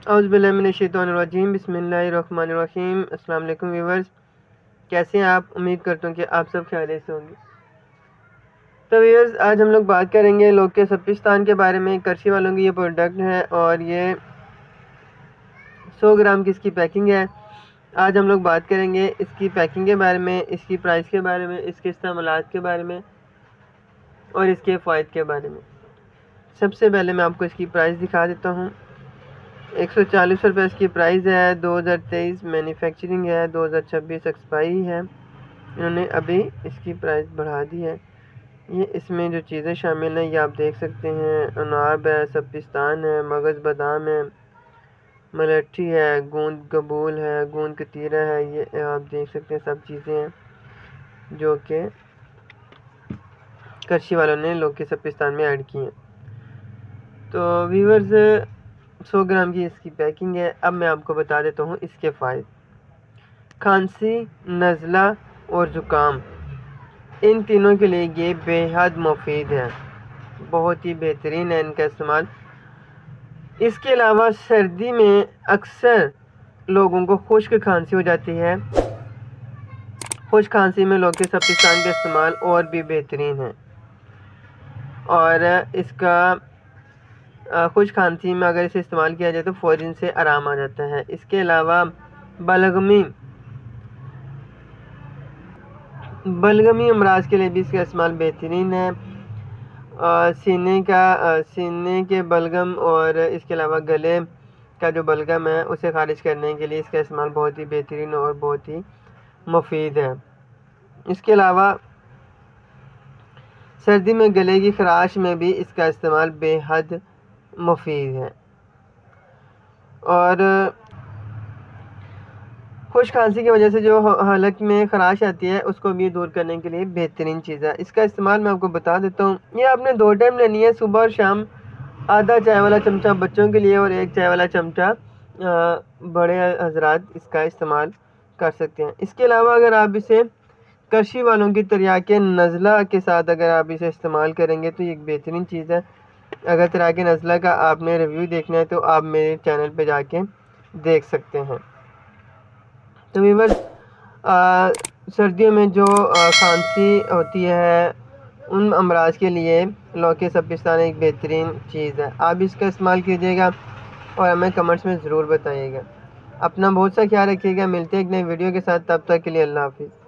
اعوذ باللہ من الشیطان الرجیم، بسم اللہ الرحمن الرحیم۔ السلام علیکم ویورز، کیسے ہیں آپ؟ امید کرتا ہوں کہ آپ سب خیریت سے ہوں گے۔ تو ویورز، آج ہم لوگ بات کریں گے لوکے سپستان کے بارے میں۔ کرشی والوں کی یہ پروڈکٹ ہے اور یہ 100 گرام کی اس کی پیکنگ ہے۔ آج ہم لوگ بات کریں گے اس کی پیکنگ کے بارے میں، اس کی پرائس کے بارے میں، اس کے استعمالات کے بارے میں اور اس کے فوائد کے بارے میں۔ سب سے پہلے میں آپ کو اس کی پرائس دکھا دیتا ہوں۔ 140 روپے اس کی پرائز ہے۔ 2023 مینوفیکچرنگ ہے، 2026 ایکسپائری ہے۔ انہوں نے ابھی اس کی پرائز بڑھا دی ہے۔ یہ اس میں جو چیزیں شامل ہیں یہ آپ دیکھ سکتے ہیں۔ اناب ہے، سپستان ہے، مغز بادام ہے، ملٹھی ہے، گوند قبول ہے، گوند کتیرہ ہے۔ یہ آپ دیکھ سکتے ہیں، سب چیزیں ہیں جو کہ کرشی والوں نے لوکے سپستان میں ایڈ کی ہیں۔ تو ویورز، 100 گرام کی اس کی پیکنگ ہے۔ اب میں آپ کو بتا دیتا ہوں اس کے فائدے۔ کھانسی، نزلہ اور زکام، ان تینوں کے لیے یہ بے حد مفید ہے، بہت ہی بہترین ہے ان کا استعمال۔ اس کے علاوہ سردی میں اکثر لوگوں کو خشک کھانسی ہو جاتی ہے۔ خشک کھانسی میں لوکے سپستان کا استعمال اور بھی بہترین ہے، اور اس کا خشک کھانسی میں اگر اسے استعمال کیا جائے تو فوراً سے آرام آ جاتا ہے۔ اس کے علاوہ بلغمی امراض کے لیے بھی اس کا استعمال بہترین ہے۔ سینے کے بلغم اور اس کے علاوہ گلے کا جو بلغم ہے اسے خارج کرنے کے لیے اس کا استعمال بہت ہی بہترین اور بہت ہی مفید ہے۔ اس کے علاوہ سردی میں گلے کی خراش میں بھی اس کا استعمال بے حد مفید ہے، اور خشک کھانسی کی وجہ سے جو حلق میں خراش آتی ہے اس کو بھی دور کرنے کے لیے بہترین چیز ہے۔ اس کا استعمال میں آپ کو بتا دیتا ہوں۔ یہ آپ نے 2 ٹائم لینی ہے، صبح اور شام۔ آدھا چائے والا چمچہ بچوں کے لیے اور 1 چائے والا چمچہ بڑے حضرات اس کا استعمال کر سکتے ہیں۔ اس کے علاوہ اگر آپ اسے کرشی والوں کی تریاکِ نزلہ کے ساتھ اگر آپ اسے استعمال کریں گے تو یہ ایک بہترین چیز ہے۔ اگر تریاکِ نزلہ کا آپ نے ریویو دیکھنا ہے تو آپ میرے چینل پہ جا کے دیکھ سکتے ہیں۔ تو ویورز، سردیوں میں جو کھانسی ہوتی ہے ان امراض کے لیے لوکے سپستان ایک بہترین چیز ہے۔ آپ اس کا استعمال کیجیے گا اور ہمیں کمنٹس میں ضرور بتائیے گا۔ اپنا بہت سا خیال رکھیے گا۔ ملتے ہیں ایک نئے ویڈیو کے ساتھ، تب تک کے لیے اللہ حافظ۔